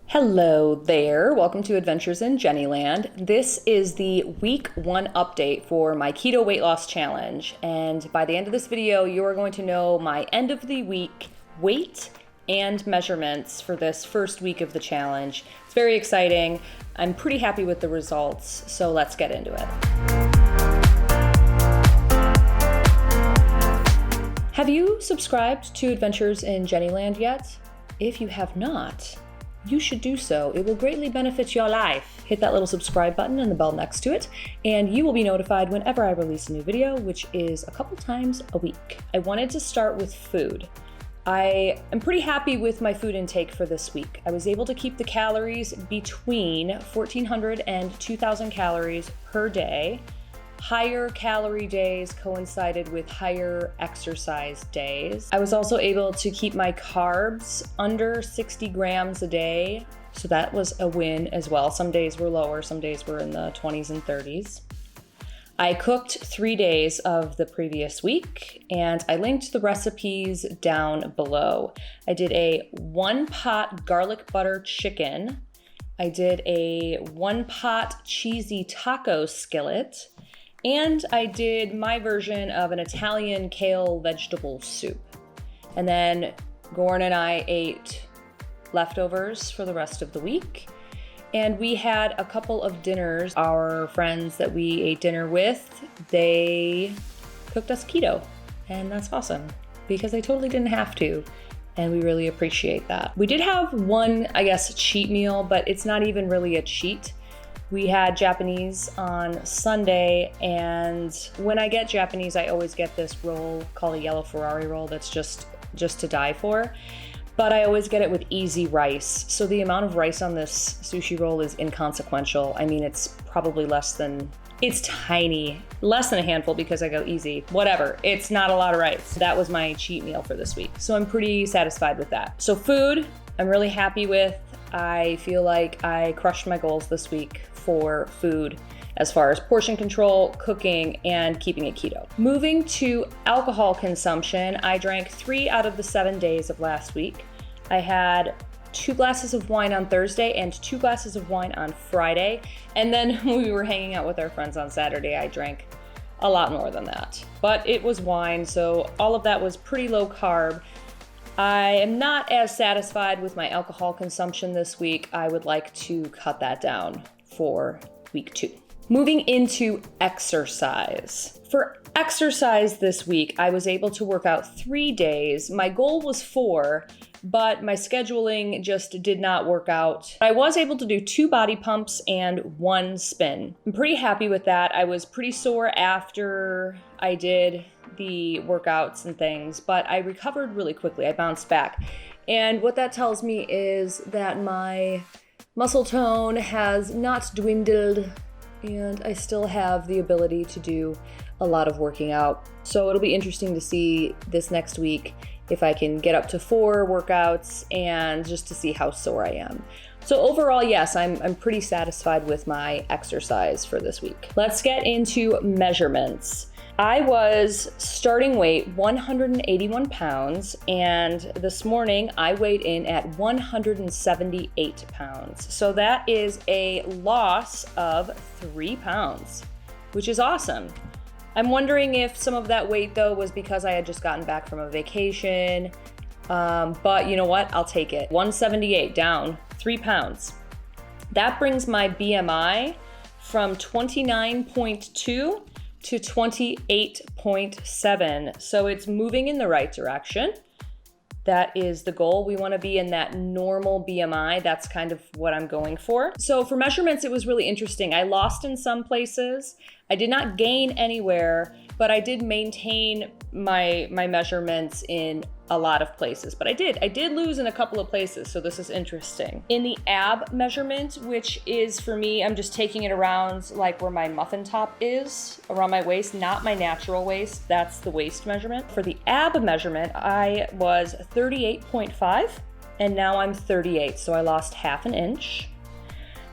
Hello there, welcome to Adventures in Jennyland. This is the week 1 update for my keto weight loss challenge. And by the end of this video, you are going to know my end of the week weight and measurements for this first week of the challenge. It's very exciting. I'm pretty happy with the results, so let's get into it. Have you subscribed to Adventures in Jennyland yet? If you have not, you should do so. It will greatly benefit your life. Hit that little subscribe button and the bell next to it, and you will be notified whenever I release a new video, which is a couple times a week. I wanted to start with food. I am pretty happy with my food intake for this week. I was able to keep the calories between 1,400 and 2,000 calories per day. Higher calorie days coincided with higher exercise days. I was also able to keep my carbs under 60 grams a day, so that was a win as well. Some days were lower, some days were in the 20s and 30s. I cooked 3 days of the previous week, and I linked the recipes down below. I did a 1-pot garlic butter chicken. I did a 1-pot cheesy taco skillet. And I did my version of an Italian kale vegetable soup. And then Gorn and I ate leftovers for the rest of the week. And we had a couple of dinners. Our friends that we ate dinner with, they cooked us keto. And that's awesome because they totally didn't have to. And we really appreciate that. We did have one, cheat meal, but it's not even really a cheat. We had Japanese on Sunday, and when I get Japanese, I always get this roll called a yellow Ferrari roll that's just to die for. But I always get it with easy rice. So the amount of rice on this sushi roll is inconsequential. I mean, it's probably it's tiny, less than a handful because I go easy. Whatever, it's not a lot of rice. That was my cheat meal for this week. So I'm pretty satisfied with that. So food, I'm really happy with. I feel like I crushed my goals this week for food as far as portion control, cooking, and keeping it keto. Moving to alcohol consumption, I drank 3 out of the 7 days of last week. I had 2 glasses of wine on Thursday and 2 glasses of wine on Friday. And then when we were hanging out with our friends on Saturday, I drank a lot more than that. But it was wine, so all of that was pretty low carb. I am not as satisfied with my alcohol consumption this week. I would like to cut that down for week 2. Moving into exercise. For exercise this week, I was able to work out 3 days. My goal was 4, but my scheduling just did not work out. I was able to do 2 body pumps and 1 spin. I'm pretty happy with that. I was pretty sore after I did the workouts and things, but I recovered really quickly. I bounced back. And what that tells me is that my muscle tone has not dwindled, and I still have the ability to do a lot of working out. So it'll be interesting to see this next week if I can get up to 4 workouts and just to see how sore I am. So overall, yes, I'm pretty satisfied with my exercise for this week. Let's get into measurements. I was starting weight 181 pounds, and this morning I weighed in at 178 pounds. So that is a loss of 3 pounds, which is awesome. I'm wondering if some of that weight though was because I had just gotten back from a vacation, but you know what? I'll take it. 178 down 3 pounds. That brings my BMI from 29.2 to 28.7. So it's moving in the right direction. That is the goal. We want to be in that normal BMI. That's kind of what I'm going for. So for measurements, it was really interesting. I lost in some places. I did not gain anywhere, but I did maintain my measurements in a lot of places. But I did lose in a couple of places, so this is interesting. In the ab measurement, which is for me, I'm just taking it around like where my muffin top is, around my waist, not my natural waist. That's the waist measurement. For the ab measurement, I was 38.5, and now I'm 38, so I lost half an inch.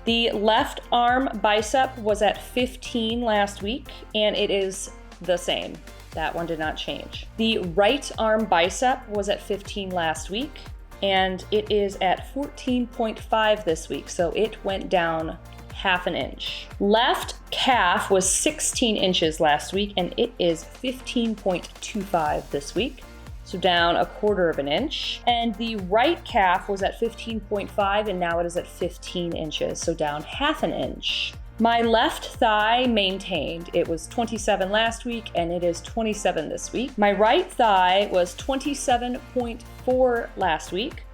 The left arm bicep was at 15 last week, and it is the same. That one did not change. The right arm bicep was at 15 last week. and it is at 14.5 this week, so it went down half an inch. Left calf was 16 inches last week, and it is 15.25 this week, so down a quarter of an inch. And the right calf was at 15.5, and now it is at 15 inches, so down half an inch. My left thigh maintained. It was 27 last week, and it is 27 this week. My right thigh was 27.4 last week,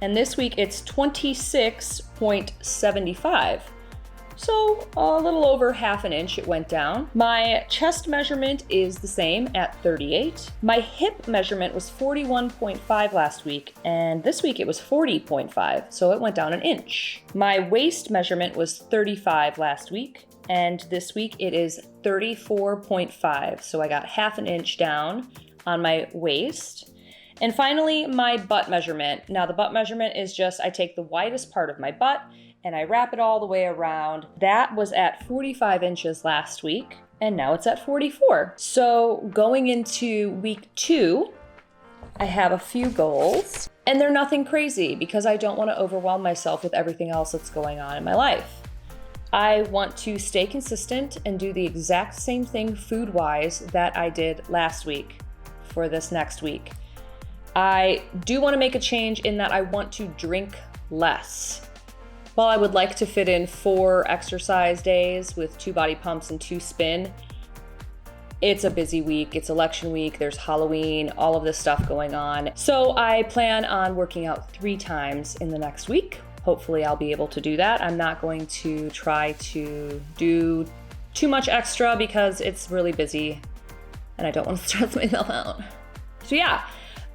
and this week it's 26.75. So a little over half an inch it went down. My chest measurement is the same at 38. My hip measurement was 41.5 last week, and this week it was 40.5, so it went down an inch. My waist measurement was 35 last week, and this week it is 34.5, so I got half an inch down on my waist. And finally, my butt measurement. Now the butt measurement is just, I take the widest part of my butt and I wrap it all the way around. That was at 45 inches last week, and now it's at 44. So going into week 2, I have a few goals, and they're nothing crazy because I don't want to overwhelm myself with everything else that's going on in my life. I want to stay consistent and do the exact same thing food-wise that I did last week for this next week. I do want to make a change in that I want to drink less. While I would like to fit in 4 exercise days with 2 body pumps and 2 spin, it's a busy week, it's election week, there's Halloween, all of this stuff going on. So I plan on working out 3 times in the next week. Hopefully I'll be able to do that. I'm not going to try to do too much extra because it's really busy and I don't want to stress myself out. So yeah,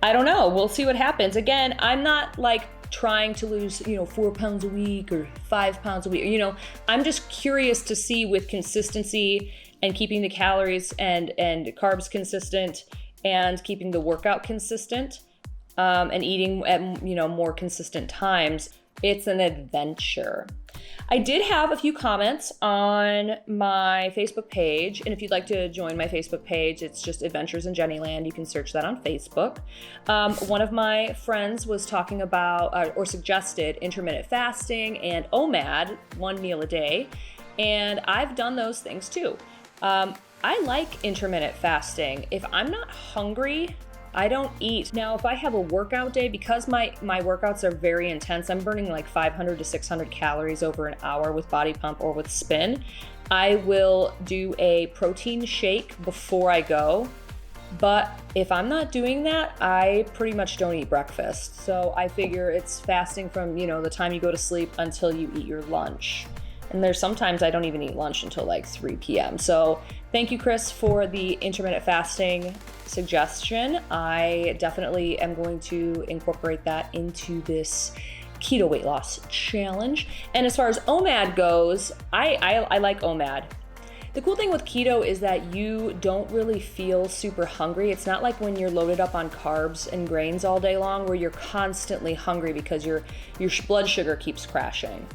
I don't know, we'll see what happens. Again, I'm not like trying to lose, 4 pounds a week or 5 pounds a week. I'm just curious to see with consistency and keeping the calories and carbs consistent and keeping the workout consistent and eating at, more consistent times. It's an adventure. I did have a few comments on my Facebook page, and if you'd like to join my Facebook page, it's just Adventures in Jennyland. You can search that on Facebook. One of my friends was talking about or suggested intermittent fasting and OMAD, 1 meal a day, and I've done those things too. I like intermittent fasting. If I'm not hungry, I don't eat. Now, if I have a workout day, because my workouts are very intense, I'm burning like 500 to 600 calories over an hour with body pump or with spin, I will do a protein shake before I go. But if I'm not doing that, I pretty much don't eat breakfast. So I figure it's fasting from, the time you go to sleep until you eat your lunch. And there's sometimes I don't even eat lunch until like 3 p.m. So thank you, Chris, for the intermittent fasting suggestion. I definitely am going to incorporate that into this keto weight loss challenge. And as far as OMAD goes, I like OMAD. The cool thing with keto is that you don't really feel super hungry. It's not like when you're loaded up on carbs and grains all day long where you're constantly hungry because your blood sugar keeps crashing.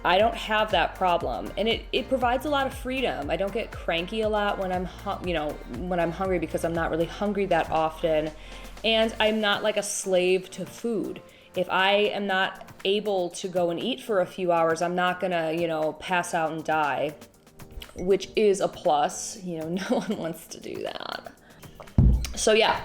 I don't have that problem, and it provides a lot of freedom. I don't get cranky a lot when I'm hungry because I'm not really hungry that often, and I'm not like a slave to food. If I am not able to go and eat for a few hours, I'm not gonna, pass out and die, which is a plus. No one wants to do that. So yeah.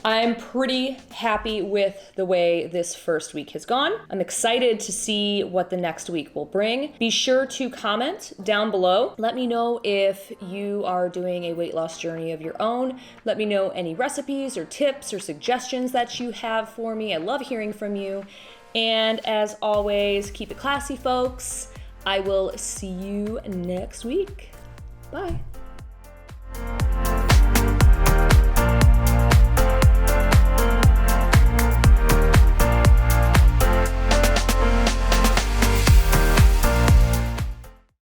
I'm pretty happy with the way this first week has gone. I'm excited to see what the next week will bring. Be sure to comment down below. Let me know if you are doing a weight loss journey of your own. Let me know any recipes or tips or suggestions that you have for me. I love hearing from you. And as always, keep it classy, folks. I will see you next week. Bye.